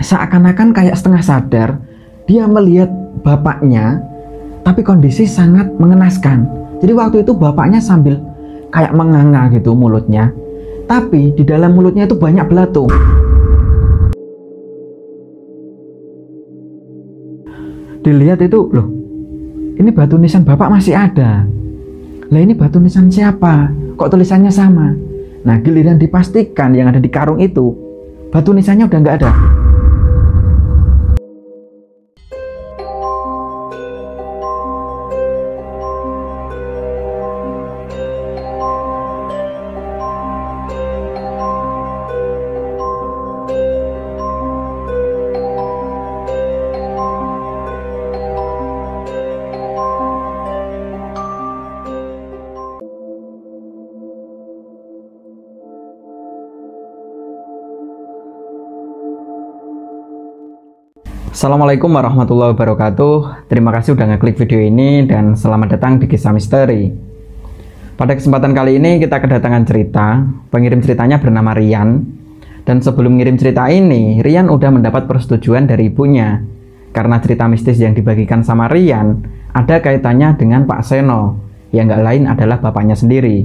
seakan-akan kayak setengah sadar. Dia melihat bapaknya, tapi kondisi sangat mengenaskan. Jadi waktu itu bapaknya sambil kayak menganga gitu mulutnya, tapi di dalam mulutnya itu banyak belatung. Dilihat itu, loh, ini batu nisan bapak masih ada. Lah ini batu nisan siapa? Kok tulisannya sama? Nah, giliran dipastikan yang ada di karung itu, batu nisannya udah nggak ada. Assalamualaikum warahmatullahi wabarakatuh. Terima kasih udah ngeklik video ini dan selamat datang di Kisah Misteri. Pada kesempatan kali ini kita kedatangan cerita. Pengirim ceritanya bernama Rian. Dan sebelum ngirim cerita ini, Rian udah mendapat persetujuan dari ibunya. Karena cerita mistis yang dibagikan sama Rian ada kaitannya dengan Pak Seno, yang nggak lain adalah bapaknya sendiri.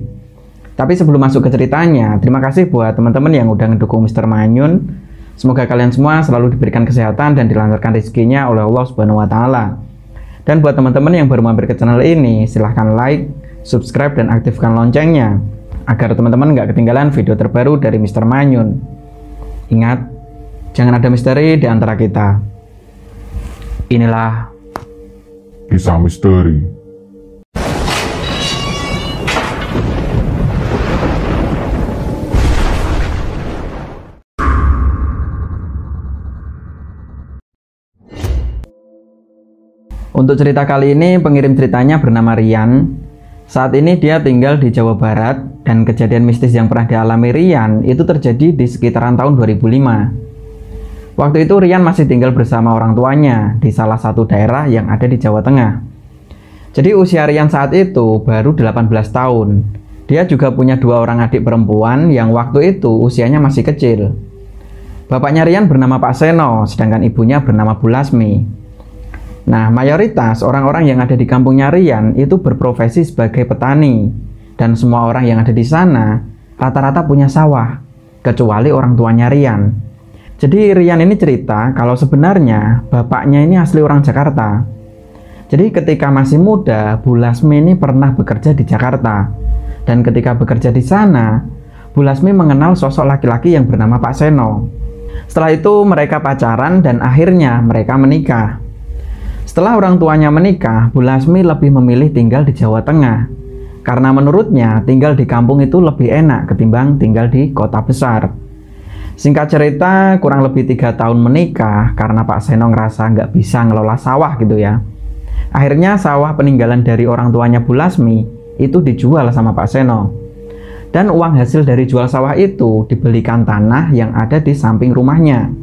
Tapi sebelum masuk ke ceritanya, terima kasih buat teman-teman yang udah ngedukung Mr. Manyun. Semoga kalian semua selalu diberikan kesehatan dan dilancarkan rezekinya oleh Allah Subhanahu wa Ta'ala. Dan buat teman-teman yang baru mampir ke channel ini, silahkan like, subscribe, dan aktifkan loncengnya agar teman-teman nggak ketinggalan video terbaru dari Mr. Manyun. Ingat, jangan ada misteri di antara kita. Inilah Kisah Misteri. Untuk cerita kali ini, pengirim ceritanya bernama Rian. Saat ini dia tinggal di Jawa Barat, dan kejadian mistis yang pernah dialami Rian itu terjadi di sekitaran tahun 2005. Waktu itu Rian masih tinggal bersama orang tuanya di salah satu daerah yang ada di Jawa Tengah. Jadi usia Rian saat itu baru 18 tahun. Dia juga punya dua orang adik perempuan yang waktu itu usianya masih kecil. Bapaknya Rian bernama Pak Seno, sedangkan ibunya bernama Bu Lasmi. Nah, mayoritas orang-orang yang ada di kampungnya Rian itu berprofesi sebagai petani, dan semua orang yang ada di sana rata-rata punya sawah, kecuali orang tuanya Rian. Jadi Rian ini cerita kalau sebenarnya bapaknya ini asli orang Jakarta. Jadi ketika masih muda, Bu Lasmi ini pernah bekerja di Jakarta, dan ketika bekerja di sana, Bu Lasmi mengenal sosok laki-laki yang bernama Pak Seno. Setelah itu mereka pacaran dan akhirnya mereka menikah. Setelah orang tuanya menikah, Bu Lasmi lebih memilih tinggal di Jawa Tengah. Karena menurutnya tinggal di kampung itu lebih enak ketimbang tinggal di kota besar. Singkat cerita, kurang lebih 3 tahun menikah karena Pak Seno ngerasa nggak bisa ngelola sawah gitu ya. Akhirnya sawah peninggalan dari orang tuanya Bu Lasmi itu dijual sama Pak Seno. Dan uang hasil dari jual sawah itu dibelikan tanah yang ada di samping rumahnya.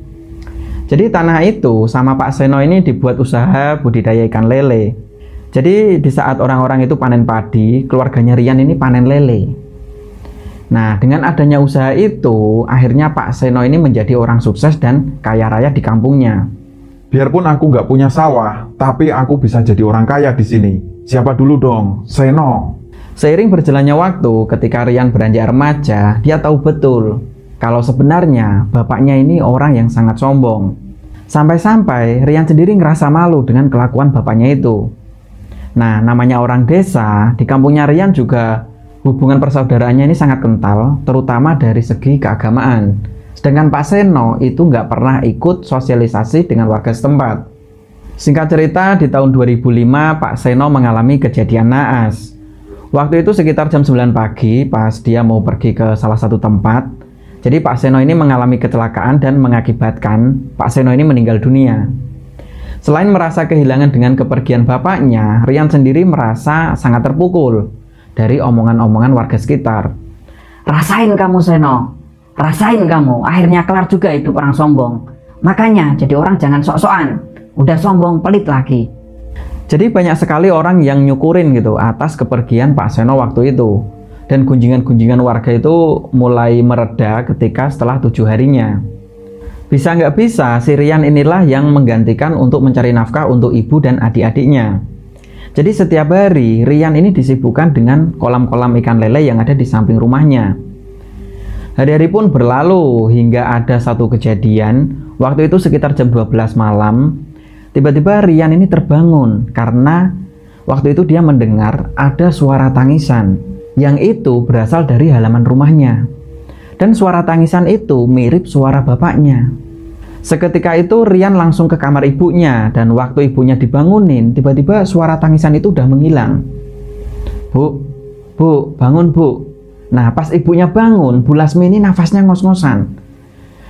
Jadi tanah itu sama Pak Seno ini dibuat usaha budidaya ikan lele. Jadi di saat orang-orang itu panen padi, keluarganya Rian ini panen lele. Nah, dengan adanya usaha itu, akhirnya Pak Seno ini menjadi orang sukses dan kaya raya di kampungnya. Biarpun aku nggak punya sawah, tapi aku bisa jadi orang kaya di sini. Siapa dulu dong? Seno. Seiring berjalannya waktu, ketika Rian beranjak remaja, dia tahu betul kalau sebenarnya bapaknya ini orang yang sangat sombong. Sampai-sampai Rian sendiri ngerasa malu dengan kelakuan bapaknya itu. Nah, namanya orang desa, di kampungnya Rian juga hubungan persaudaraannya ini sangat kental, terutama dari segi keagamaan. Sedangkan Pak Seno itu nggak pernah ikut sosialisasi dengan warga setempat. Singkat cerita, di tahun 2005 Pak Seno mengalami kejadian naas. Waktu itu sekitar jam 9 pagi pas dia mau pergi ke salah satu tempat. Jadi Pak Seno ini mengalami kecelakaan dan mengakibatkan Pak Seno ini meninggal dunia. Selain merasa kehilangan dengan kepergian bapaknya, Rian sendiri merasa sangat terpukul dari omongan-omongan warga sekitar. Rasain kamu Seno, rasain kamu, akhirnya kelar juga hidup orang sombong. Makanya jadi orang jangan sok-sokan, udah sombong pelit lagi. Jadi banyak sekali orang yang nyukurin gitu atas kepergian Pak Seno waktu itu. Dan gunjingan-gunjingan warga itu mulai mereda ketika setelah 7 harinya. Bisa nggak bisa, si Rian inilah yang menggantikan untuk mencari nafkah untuk ibu dan adik-adiknya. Jadi setiap hari, Rian ini disibukkan dengan kolam-kolam ikan lele yang ada di samping rumahnya. Hari-hari pun berlalu hingga ada satu kejadian, waktu itu sekitar jam 12 malam, tiba-tiba Rian ini terbangun karena waktu itu dia mendengar ada suara tangisan, yang itu berasal dari halaman rumahnya. Dan suara tangisan itu mirip suara bapaknya. Seketika itu Rian langsung ke kamar ibunya, dan waktu ibunya dibangunin, tiba-tiba suara tangisan itu udah menghilang. Bu, bangun bu. Nah, pas ibunya bangun, Bu Lasmi ini nafasnya ngos-ngosan.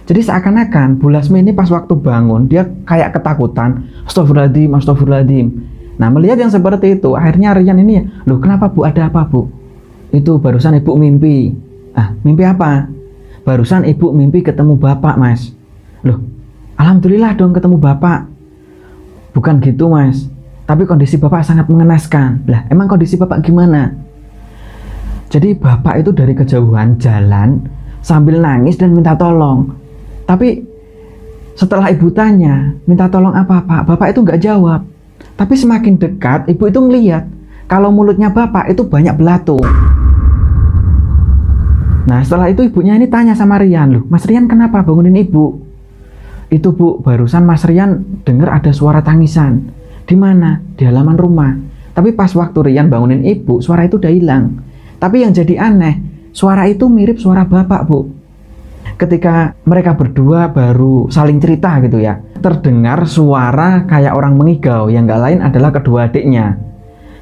Jadi seakan-akan Bu Lasmi ini pas waktu bangun, dia kayak ketakutan. Astagfirullahaladzim, astagfirullahaladzim. Nah, melihat yang seperti itu, akhirnya Rian ini, loh kenapa bu, ada apa bu? Itu barusan ibu mimpi. Ah, mimpi apa? Barusan ibu mimpi ketemu bapak mas. Loh, alhamdulillah dong ketemu bapak. Bukan gitu mas, tapi kondisi bapak sangat mengenaskan. Lah, emang kondisi bapak gimana? Jadi bapak itu dari kejauhan jalan sambil nangis dan minta tolong. Tapi setelah ibu tanya, minta tolong apa pak? Bapak itu nggak jawab. Tapi semakin dekat, ibu itu ngeliat kalau mulutnya bapak itu banyak belatung. Nah, setelah itu ibunya ini tanya sama Rian, loh Mas Rian kenapa bangunin ibu? Itu bu, barusan Mas Rian dengar ada suara tangisan. Di mana? Di halaman rumah. Tapi pas waktu Rian bangunin ibu, suara itu udah hilang. Tapi yang jadi aneh, suara itu mirip suara bapak bu. Ketika mereka berdua baru saling cerita gitu ya, terdengar suara kayak orang mengigau, yang gak lain adalah kedua adiknya.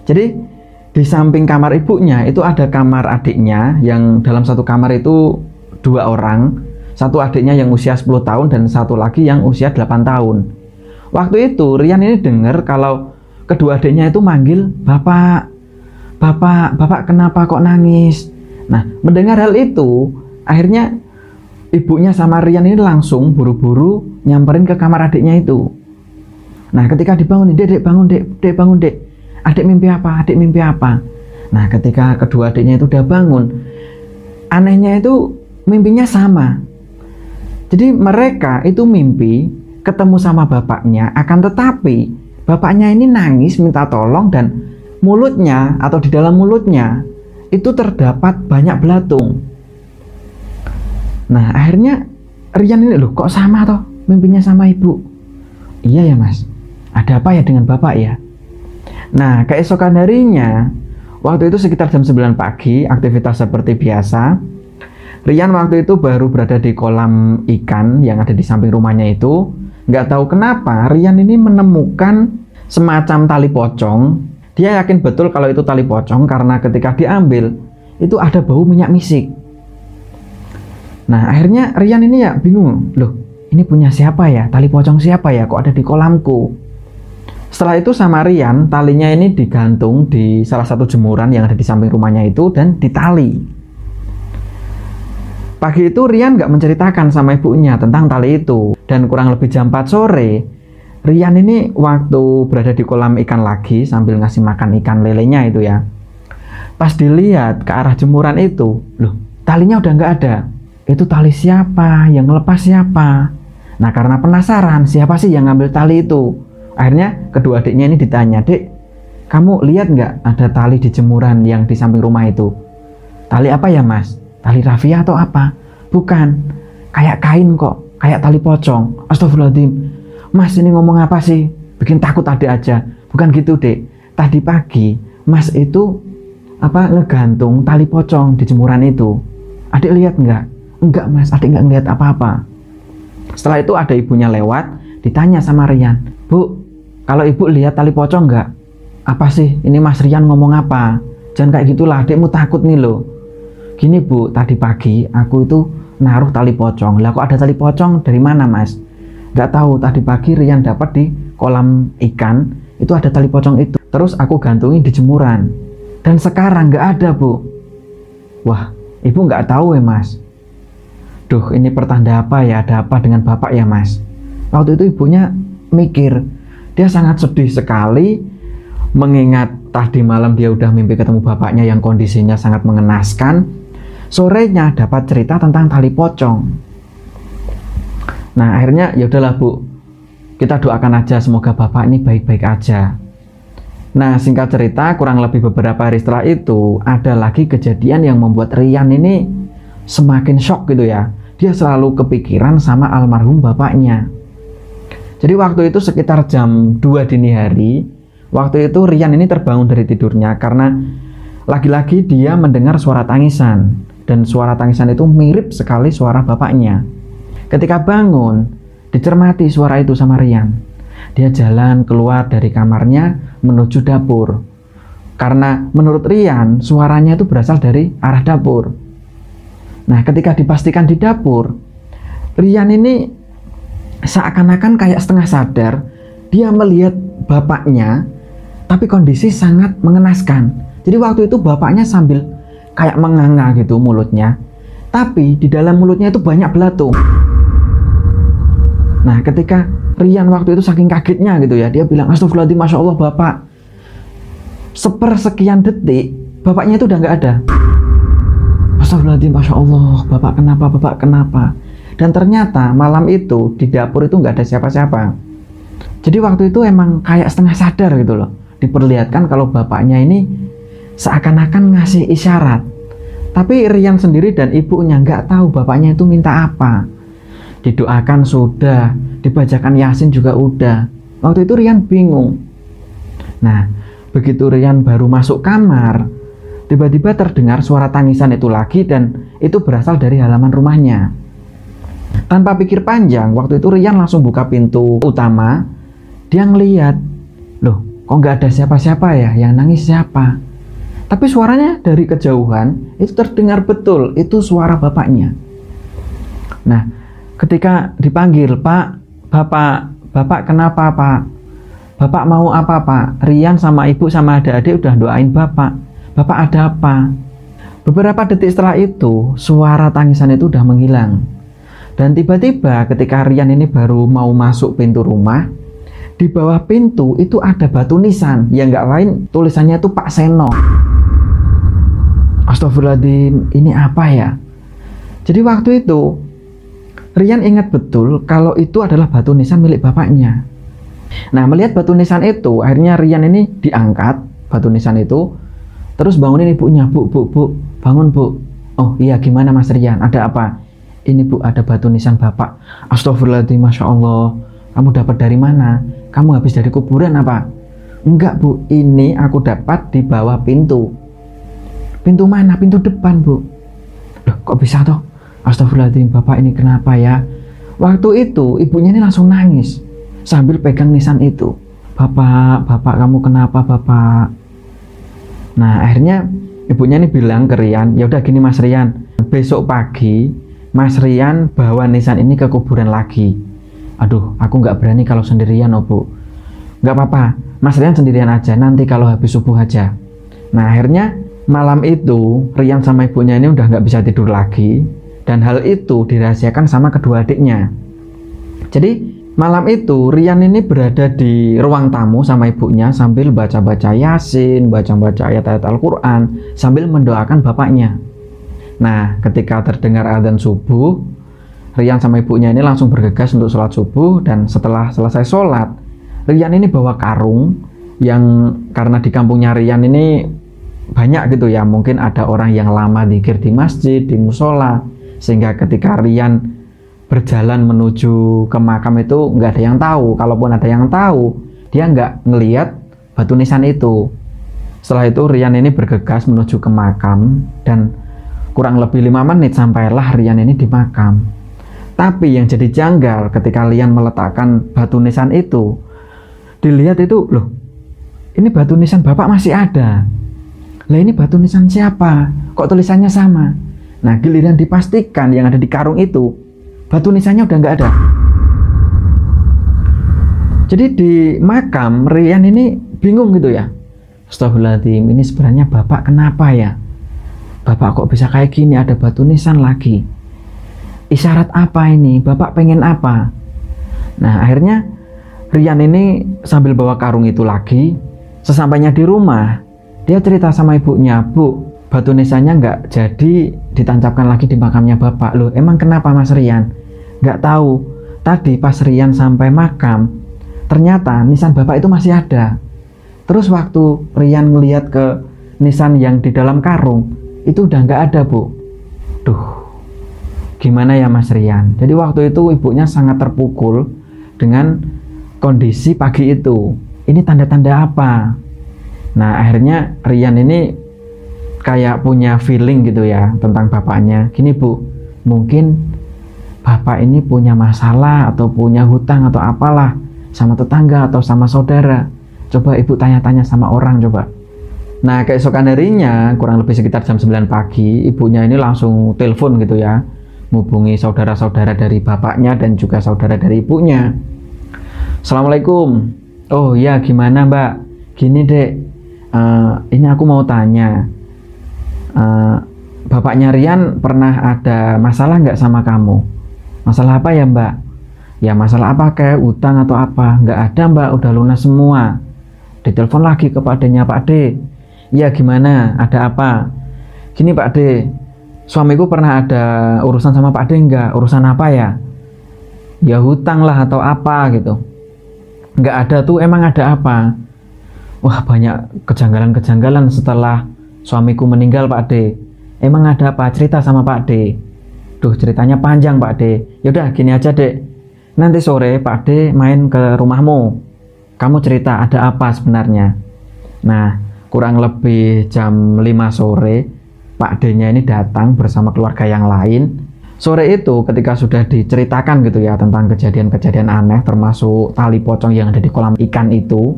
Jadi di samping kamar ibunya itu ada kamar adiknya, yang dalam satu kamar itu 2 orang. Satu adiknya yang usia 10 tahun dan satu lagi yang usia 8 tahun. Waktu itu Rian ini dengar kalau kedua adiknya itu manggil, Bapak kenapa kok nangis? Nah, mendengar hal itu, akhirnya ibunya sama Rian ini langsung buru-buru nyamperin ke kamar adiknya itu. Nah, ketika dibangunin, Dek bangun dek. Adik mimpi apa? Adik mimpi apa? Nah, ketika kedua adiknya itu udah bangun, anehnya itu mimpinya sama. Jadi mereka itu mimpi ketemu sama bapaknya, akan tetapi bapaknya ini nangis minta tolong dan mulutnya atau di dalam mulutnya itu terdapat banyak belatung. Nah, akhirnya Rian ini, loh kok sama toh mimpinya sama ibu? Iya ya mas, ada apa ya dengan bapak ya? Nah, keesokan harinya, waktu itu sekitar jam 9 pagi, aktivitas seperti biasa. Rian waktu itu baru berada di kolam ikan yang ada di samping rumahnya itu. Nggak tahu kenapa, Rian ini menemukan semacam tali pocong. Dia yakin betul kalau itu tali pocong karena ketika diambil, itu ada bau minyak misik. Nah, akhirnya Rian ini ya bingung. Loh, ini punya siapa ya? Tali pocong siapa ya? Kok ada di kolamku? Setelah itu sama Rian, talinya ini digantung di salah satu jemuran yang ada di samping rumahnya itu dan ditali. Pagi itu Rian nggak menceritakan sama ibunya tentang tali itu. Dan kurang lebih jam 4 sore, Rian ini waktu berada di kolam ikan lagi sambil ngasih makan ikan lelenya itu ya. Pas dilihat ke arah jemuran itu, loh talinya udah nggak ada. Itu tali siapa? Yang ngelepas siapa? Nah, karena penasaran siapa sih yang ngambil tali itu, akhirnya kedua adiknya ini ditanya, Dek, kamu lihat nggak ada tali di jemuran yang di samping rumah itu? Tali apa ya mas? Tali rafia atau apa? Bukan, kayak kain kok, kayak tali pocong. Astagfirullahaladzim, mas ini ngomong apa sih? Bikin takut adik aja. Bukan gitu dek, tadi pagi mas itu ngegantung tali pocong di jemuran itu. Adik lihat nggak? Enggak mas, adik nggak ngeliat apa-apa. Setelah itu ada ibunya lewat, ditanya sama Rian, Bu, kalau ibu lihat tali pocong nggak? Apa sih? Ini Mas Rian ngomong apa? Jangan kayak gitulah, adikmu takut nih loh. Gini bu, tadi pagi aku itu naruh tali pocong. Lah kok ada tali pocong dari mana mas? Nggak tahu, tadi pagi Rian dapat di kolam ikan, itu ada tali pocong itu. Terus aku gantungin di jemuran. Dan sekarang nggak ada bu. Wah, ibu nggak tahu ya mas? Duh, ini pertanda apa ya? Ada apa dengan bapak ya mas? Waktu itu ibunya mikir. Dia sangat sedih sekali mengingat tadi malam dia udah mimpi ketemu bapaknya yang kondisinya sangat mengenaskan. Sorenya dapat cerita tentang tali pocong. Nah akhirnya ya udahlah Bu, kita doakan aja semoga bapak ini baik-baik aja. Nah singkat cerita, kurang lebih beberapa hari setelah itu ada lagi kejadian yang membuat Rian ini semakin shock gitu ya. Dia selalu kepikiran sama almarhum bapaknya. Jadi waktu itu sekitar jam 2 dini hari, waktu itu Rian ini terbangun dari tidurnya karena lagi-lagi dia mendengar suara tangisan, dan suara tangisan itu mirip sekali suara bapaknya. Ketika bangun, dicermati suara itu sama Rian. Dia jalan keluar dari kamarnya menuju dapur. Karena menurut Rian, suaranya itu berasal dari arah dapur. Nah, ketika dipastikan di dapur, Rian ini seakan-akan kayak setengah sadar. Dia melihat bapaknya, tapi kondisi sangat mengenaskan. Jadi waktu itu bapaknya sambil kayak menganga gitu mulutnya, tapi di dalam mulutnya itu banyak belatung. Nah, ketika Rian waktu itu saking kagetnya gitu ya, dia bilang, astagfirullahaladzim, Masya Allah bapak. Sepersekian detik, bapaknya itu udah nggak ada. Astagfirullahaladzim, Masya Allah, bapak kenapa, bapak kenapa. Dan ternyata malam itu di dapur itu nggak ada siapa-siapa. Jadi waktu itu emang kayak setengah sadar gitu loh. Diperlihatkan kalau bapaknya ini seakan-akan ngasih isyarat. Tapi Rian sendiri dan ibunya nggak tahu bapaknya itu minta apa. Didoakan sudah, dibacakan Yasin juga udah. Waktu itu Rian bingung. Nah, begitu Rian baru masuk kamar, tiba-tiba terdengar suara tangisan itu lagi, dan itu berasal dari halaman rumahnya. Tanpa pikir panjang, waktu itu Rian langsung buka pintu utama. Dia ngeliat, loh kok nggak ada siapa-siapa ya, yang nangis siapa? Tapi suaranya dari kejauhan itu terdengar betul, itu suara bapaknya. Nah, ketika dipanggil, Pak, Bapak kenapa Pak? Bapak mau apa Pak? Rian sama ibu sama adik-adik udah doain Bapak. Bapak ada apa? Beberapa detik setelah itu, suara tangisan itu udah menghilang. Dan tiba-tiba ketika Rian ini baru mau masuk pintu rumah, di bawah pintu itu ada batu nisan, yang nggak lain tulisannya itu Pak Seno. Astagfirullahaladzim, ini apa ya? Jadi waktu itu Rian ingat betul kalau itu adalah batu nisan milik bapaknya. Nah, melihat batu nisan itu, akhirnya Rian ini diangkat batu nisan itu, terus bangunin ibunya. Bu, bangun Bu. Oh iya, gimana Mas Rian, ada apa? Ini Bu, ada batu nisan bapak. Astagfirullahaladzim, Masya Allah, kamu dapat dari mana? Kamu habis dari kuburan apa? Enggak Bu, ini aku dapat di bawah pintu. Pintu mana? Pintu depan Bu. Loh, kok bisa toh? Astagfirullahaladzim, bapak ini kenapa ya? Waktu itu ibunya ini langsung nangis sambil pegang nisan itu. Bapak kamu kenapa bapak? Nah akhirnya ibunya ini bilang ke Rian, ya udah gini Mas Rian, besok pagi Mas Rian bawa nisan ini ke kuburan lagi. Aduh, aku nggak berani kalau sendirian oh Bu. Nggak apa-apa, Mas Rian sendirian aja, nanti kalau habis subuh aja. Nah akhirnya malam itu Rian sama ibunya ini udah nggak bisa tidur lagi. Dan hal itu dirahasiakan sama kedua adiknya. Jadi malam itu Rian ini berada di ruang tamu sama ibunya sambil baca-baca Yasin, baca-baca ayat-ayat Al-Quran, sambil mendoakan bapaknya. Nah, ketika terdengar adzan subuh, Rian sama ibunya ini langsung bergegas untuk sholat subuh. Dan setelah selesai sholat, Rian ini bawa karung yang karena di kampungnya Rian ini banyak gitu ya, mungkin ada orang yang lama dzikir di masjid, di musola, sehingga ketika Rian berjalan menuju ke makam itu nggak ada yang tahu. Kalaupun ada yang tahu, dia nggak ngelihat batu nisan itu. Setelah itu Rian ini bergegas menuju ke makam, dan kurang lebih 5 menit sampailah Rian ini di makam. Tapi yang jadi janggal ketika Rian meletakkan batu nisan itu, dilihat itu, loh ini batu nisan bapak masih ada. Lah ini batu nisan siapa? Kok tulisannya sama? Nah, giliran dipastikan yang ada di karung itu, batu nisannya udah nggak ada. Jadi di makam Rian ini bingung gitu ya. Astagfirullahaladzim, ini sebenarnya bapak kenapa ya? Bapak kok bisa kayak gini, ada batu nisan lagi. Isyarat apa ini? Bapak pengen apa? Nah, akhirnya Rian ini sambil bawa karung itu lagi. Sesampainya di rumah, dia cerita sama ibunya, Bu, batu nisannya nggak jadi ditancapkan lagi di makamnya bapak. Loh, emang kenapa Mas Rian? Nggak tahu. tadi pas Rian sampai makam, ternyata nisan bapak itu masih ada. Terus waktu Rian ngelihat ke nisan yang di dalam karung, itu udah nggak ada, Bu. Duh, gimana ya Mas Rian? Jadi waktu itu ibunya sangat terpukul dengan kondisi pagi itu. Ini tanda-tanda apa? Nah, akhirnya Rian ini kayak punya feeling gitu ya tentang bapaknya. Gini, Bu, mungkin bapak ini punya masalah atau punya hutang atau apalah sama tetangga atau sama saudara. Coba ibu tanya-tanya sama orang coba. Nah, keesokan harinya kurang lebih sekitar jam 9 pagi, ibunya ini langsung telepon gitu ya, menghubungi saudara-saudara dari bapaknya dan juga saudara dari ibunya. Assalamualaikum. Oh ya, gimana Mbak? Gini Dek, ini aku mau tanya, bapaknya Rian pernah ada masalah nggak sama kamu? Masalah apa ya Mbak? Ya masalah apa, kayak utang atau apa? Nggak ada Mbak, udah lunas semua. Ditelepon lagi ke Pak D-nya, Pak D, iya gimana, ada apa? Gini Pak D, suamiku pernah ada urusan sama Pak D nggak? Urusan apa ya? Ya hutang lah atau apa gitu. Nggak ada tuh, emang ada apa? Wah, banyak kejanggalan-kejanggalan setelah suamiku meninggal Pak D. Emang ada apa? Cerita sama Pak D. Duh, ceritanya panjang Pak D. Yaudah gini aja Dek, nanti sore Pak D main ke rumahmu, kamu cerita ada apa sebenarnya. Nah, kurang lebih jam 5 sore Pak D-nya ini datang bersama keluarga yang lain. Sore itu ketika sudah diceritakan gitu ya tentang kejadian-kejadian aneh, termasuk tali pocong yang ada di kolam ikan itu,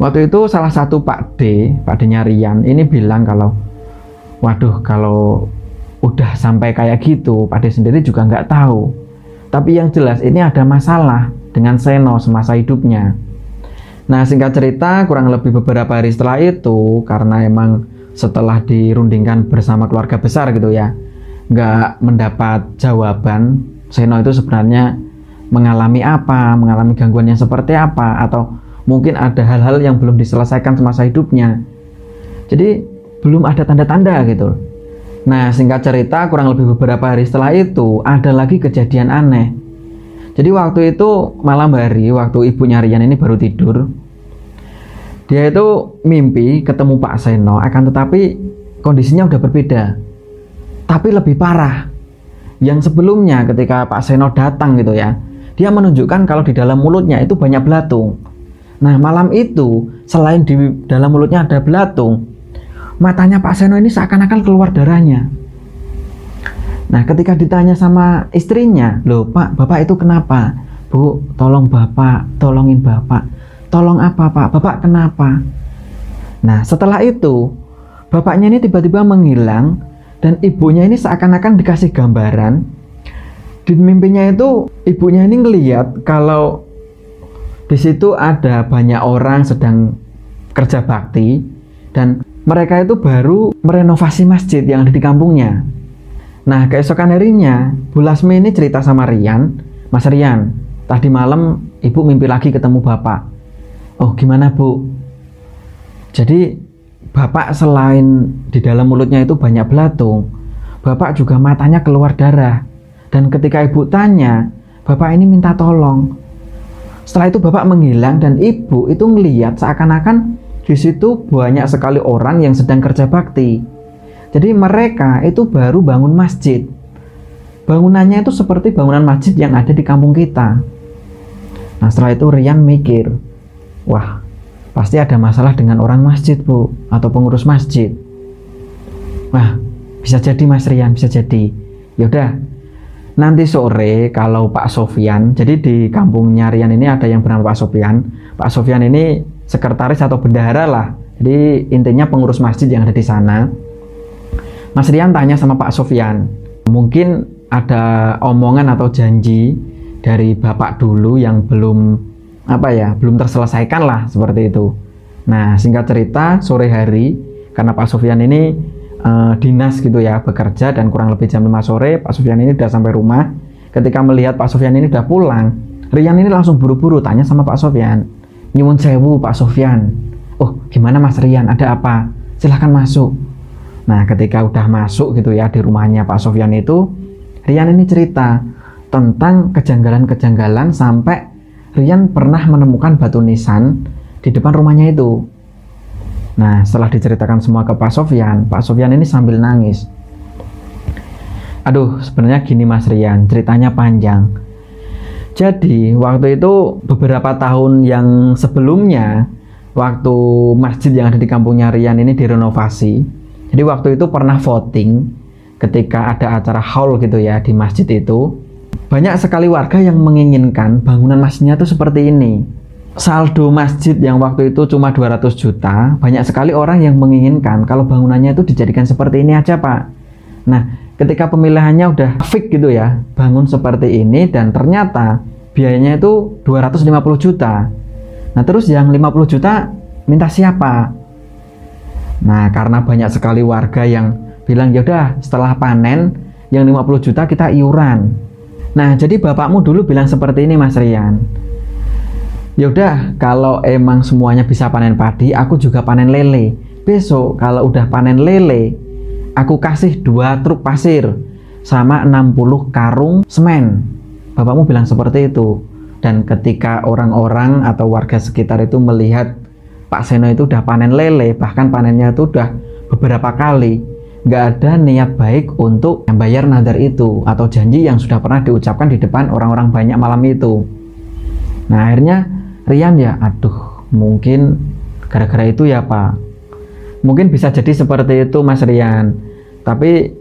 waktu itu salah satu Pak D-nya Rian ini bilang kalau waduh, kalau udah sampai kayak gitu Pak D sendiri juga nggak tahu, tapi yang jelas ini ada masalah dengan Seno semasa hidupnya. Nah, singkat cerita kurang lebih beberapa hari setelah itu, karena emang setelah dirundingkan bersama keluarga besar gitu ya, nggak mendapat jawaban Seno itu sebenarnya mengalami apa, mengalami gangguan yang seperti apa, atau mungkin ada hal-hal yang belum diselesaikan semasa hidupnya. Jadi belum ada tanda-tanda gitu. Nah, singkat cerita kurang lebih beberapa hari setelah itu ada lagi kejadian aneh. Jadi waktu itu malam hari, waktu ibunya Rian ini baru tidur, dia itu mimpi ketemu Pak Seno, akan tetapi kondisinya udah berbeda, tapi lebih parah. Yang sebelumnya ketika Pak Seno datang gitu ya, dia menunjukkan kalau di dalam mulutnya itu banyak belatung. Nah, malam itu selain di dalam mulutnya ada belatung, matanya Pak Seno ini seakan-akan keluar darahnya. Nah, ketika ditanya sama istrinya, loh Pak, Bapak itu kenapa? Bu, tolong Bapak, tolongin Bapak. Tolong apa Pak? Bapak kenapa? Nah, setelah itu bapaknya ini tiba-tiba menghilang dan ibunya ini seakan-akan dikasih gambaran. Di mimpinya itu ibunya ini ngelihat kalau di situ ada banyak orang sedang kerja bakti dan mereka itu baru merenovasi masjid yang ada di kampungnya. Nah, keesokan harinya Bu Lasmi ini cerita sama Rian, Mas Rian, tadi malam ibu mimpi lagi ketemu bapak. Oh, gimana Bu? Jadi bapak selain di dalam mulutnya itu banyak belatung, bapak juga matanya keluar darah. Dan ketika ibu tanya, bapak ini minta tolong. Setelah itu bapak menghilang dan ibu itu ngelihat seakan-akan di situ banyak sekali orang yang sedang kerja bakti. Jadi mereka itu baru bangun masjid. Bangunannya itu seperti bangunan masjid yang ada di kampung kita. Nah, setelah itu Rian mikir, wah, pasti ada masalah dengan orang masjid Bu, atau pengurus masjid. Wah, bisa jadi Mas Rian, bisa jadi. Yaudah, nanti sore kalau Pak Sofyan, jadi di kampungnya Rian ini ada yang bernama Pak Sofyan. Pak Sofyan ini sekretaris atau bendahara lah, jadi intinya pengurus masjid yang ada di sana. Mas Rian tanya sama Pak Sofyan, mungkin ada omongan atau janji dari bapak dulu yang belum belum terselesaikan lah, seperti itu. Nah, singkat cerita sore hari, karena Pak Sofyan ini dinas gitu ya, bekerja, dan kurang lebih jam 5 sore Pak Sofyan ini udah sampai rumah. Ketika melihat Pak Sofyan ini udah pulang, Rian ini langsung buru-buru tanya sama Pak Sofyan, nyuwun sewu Pak Sofyan, oh gimana Mas Rian, ada apa? Silahkan masuk. Nah, ketika udah masuk gitu ya di rumahnya Pak Sofyan itu, Rian ini cerita, tentang kejanggalan-kejanggalan sampai Rian pernah menemukan batu nisan di depan rumahnya itu. Nah, setelah diceritakan semua ke Pak Sofyan ini sambil nangis. Aduh, sebenarnya gini Mas Rian, ceritanya panjang. Jadi, waktu itu beberapa tahun yang sebelumnya, waktu masjid yang ada di kampungnya Rian ini direnovasi. Jadi waktu itu pernah voting ketika ada acara haul gitu ya di masjid itu. Banyak sekali warga yang menginginkan bangunan masjidnya itu seperti ini. Saldo masjid yang waktu itu cuma 200 juta, banyak sekali orang yang menginginkan kalau bangunannya itu dijadikan seperti ini aja Pak. Nah, ketika pemilihannya udah fix gitu ya, bangun seperti ini dan ternyata biayanya itu 250 juta. Nah, terus yang 50 juta minta siapa? Nah, karena banyak sekali warga yang bilang, yaudah setelah panen yang 50 juta kita iuran. Nah, jadi bapakmu dulu bilang seperti ini Mas Rian. Yaudah, kalau emang semuanya bisa panen padi, aku juga panen lele. Besok kalau udah panen lele, aku kasih 2 truk pasir sama 60 karung semen. Bapakmu bilang seperti itu. Dan ketika orang-orang atau warga sekitar itu melihat Pak Seno itu udah panen lele, bahkan panennya itu udah beberapa kali, nggak ada niat baik untuk membayar nadar itu atau janji yang sudah pernah diucapkan di depan orang-orang banyak malam itu. Nah, akhirnya Rian ya, aduh, mungkin gara-gara itu ya Pak. Mungkin bisa jadi seperti itu Mas Rian. Tapi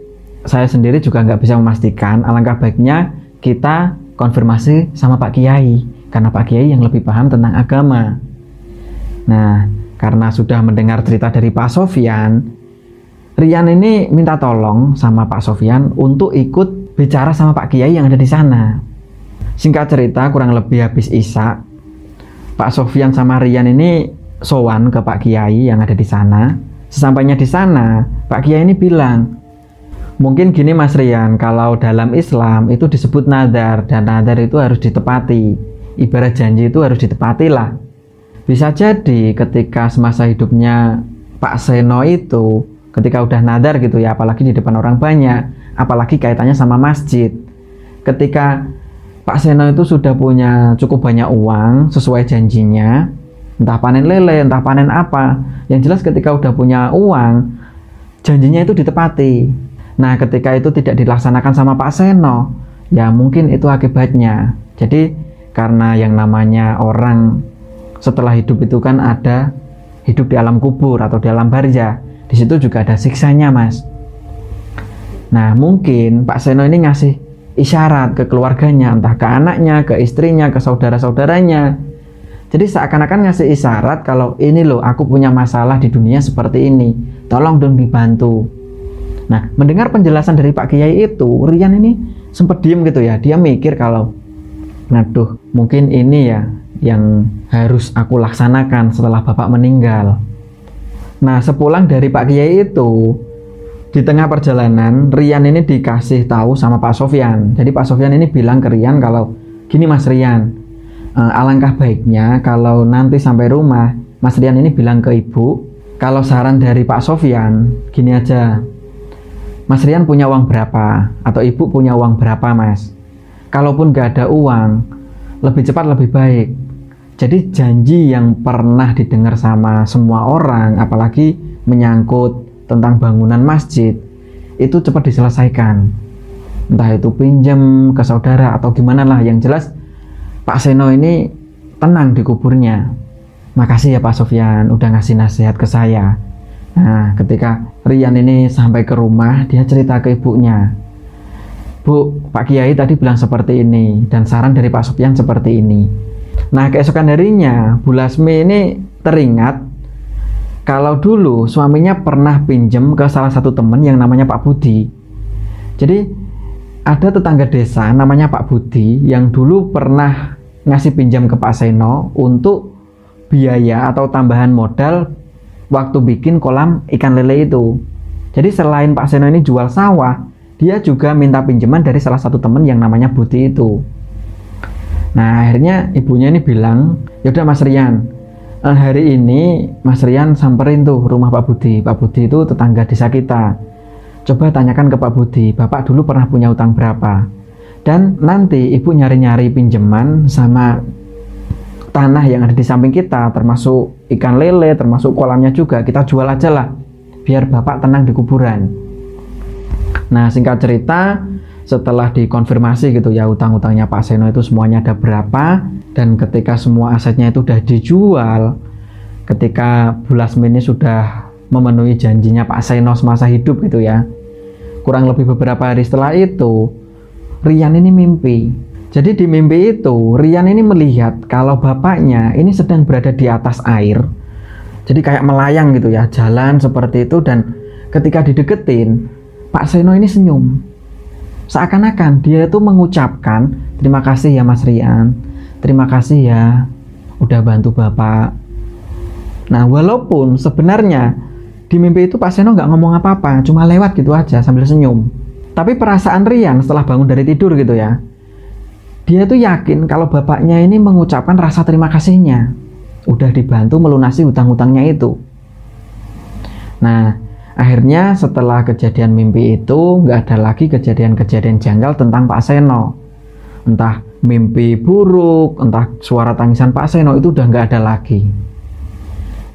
saya sendiri juga nggak bisa memastikan. Alangkah baiknya kita konfirmasi sama Pak Kiai, karena Pak Kiai yang lebih paham tentang agama. Nah, karena sudah mendengar cerita dari Pak Sofyan, Rian ini minta tolong sama Pak Sofyan untuk ikut bicara sama Pak Kiai yang ada di sana. Singkat cerita, kurang lebih habis Isya, Pak Sofyan sama Rian ini sowan ke Pak Kiai yang ada di sana. Sesampainya di sana, Pak Kiai ini bilang, mungkin gini Mas Rian, kalau dalam Islam itu disebut nadar, dan nadar itu harus ditepati. Ibarat janji itu harus ditepati lah. Bisa jadi ketika semasa hidupnya Pak Seno itu, ketika udah nadar gitu ya, apalagi di depan orang banyak, apalagi kaitannya sama masjid. Ketika Pak Seno itu sudah punya cukup banyak uang sesuai janjinya, entah panen lele, entah panen apa, yang jelas ketika udah punya uang, janjinya itu ditepati. Nah, ketika itu tidak dilaksanakan sama Pak Seno, ya mungkin itu akibatnya. Jadi, karena yang namanya orang setelah hidup itu kan ada hidup di alam kubur atau di alam barzah. Di situ juga ada siksanya, Mas. Nah, mungkin Pak Seno ini ngasih isyarat ke keluarganya, entah ke anaknya, ke istrinya, ke saudara-saudaranya. Jadi seakan-akan ngasih isyarat kalau ini loh, aku punya masalah di dunia seperti ini. Tolong dong dibantu. Nah, mendengar penjelasan dari Pak Kiai itu, Rian ini sempat diem gitu ya. Dia mikir kalau, ngaduh, mungkin ini ya yang harus aku laksanakan setelah bapak meninggal. Nah, sepulang dari Pak Kiai itu, di tengah perjalanan, Rian ini dikasih tahu sama Pak Sofyan. Jadi Pak Sofyan ini bilang ke Rian kalau, gini Mas Rian, alangkah baiknya kalau nanti sampai rumah, Mas Rian ini bilang ke ibu, kalau saran dari Pak Sofyan, gini aja, Mas Rian punya uang berapa? Atau ibu punya uang berapa, Mas? Kalaupun gak ada uang, lebih cepat lebih baik. Jadi janji yang pernah didengar sama semua orang, apalagi menyangkut tentang bangunan masjid, itu cepat diselesaikan. Entah itu pinjam ke saudara atau gimana lah, yang jelas Pak Seno ini tenang di kuburnya. Makasih ya Pak Sofyan udah ngasih nasihat ke saya. Nah, ketika Rian ini sampai ke rumah, dia cerita ke ibunya, Bu, Pak Kiai tadi bilang seperti ini, dan saran dari Pak Sofyan seperti ini. Nah, keesokan harinya, Bu Lasmi ini teringat kalau dulu suaminya pernah pinjam ke salah satu teman yang namanya Pak Budi. Jadi, ada tetangga desa namanya Pak Budi yang dulu pernah ngasih pinjam ke Pak Seno untuk biaya atau tambahan modal waktu bikin kolam ikan lele itu. Jadi selain Pak Seno ini jual sawah, dia juga minta pinjaman dari salah satu teman yang namanya Budi itu. Nah, akhirnya ibunya ini bilang, yaudah Mas Rian, hari ini Mas Rian samperin tuh rumah Pak Budi. Pak Budi itu tetangga desa kita. Coba tanyakan ke Pak Budi, Bapak dulu pernah punya utang berapa? Dan nanti ibu nyari-nyari pinjaman sama tanah yang ada di samping kita, termasuk ikan lele, termasuk kolamnya juga, kita jual aja lah, biar bapak tenang di kuburan. Nah, singkat cerita, setelah dikonfirmasi gitu ya, utang-utangnya Pak Seno itu semuanya ada berapa, dan ketika semua asetnya itu udah dijual, ketika Bu Lasmi ini sudah memenuhi janjinya Pak Seno semasa hidup gitu ya, kurang lebih beberapa hari setelah itu, Rian ini mimpi. Jadi di mimpi itu, Rian ini melihat kalau bapaknya ini sedang berada di atas air. Jadi kayak melayang gitu ya, jalan seperti itu, dan ketika dideketin, Pak Seno ini senyum. Seakan-akan dia itu mengucapkan, terima kasih ya Mas Rian, terima kasih ya udah bantu bapak. Nah, walaupun sebenarnya di mimpi itu Pak Seno nggak ngomong apa-apa, cuma lewat gitu aja sambil senyum. Tapi perasaan Rian setelah bangun dari tidur gitu ya, dia tuh yakin kalau bapaknya ini mengucapkan rasa terima kasihnya, udah dibantu melunasi hutang-hutangnya itu. Nah, akhirnya setelah kejadian mimpi itu, nggak ada lagi kejadian-kejadian janggal tentang Pak Seno. Entah mimpi buruk, entah suara tangisan Pak Seno, itu udah nggak ada lagi.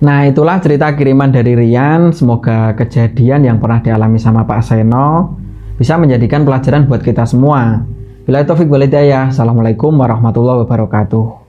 Nah, itulah cerita kiriman dari Rian. Semoga kejadian yang pernah dialami sama Pak Seno bisa menjadikan pelajaran buat kita semua. Billahi taufik wal hidayah. Assalamualaikum warahmatullahi wabarakatuh.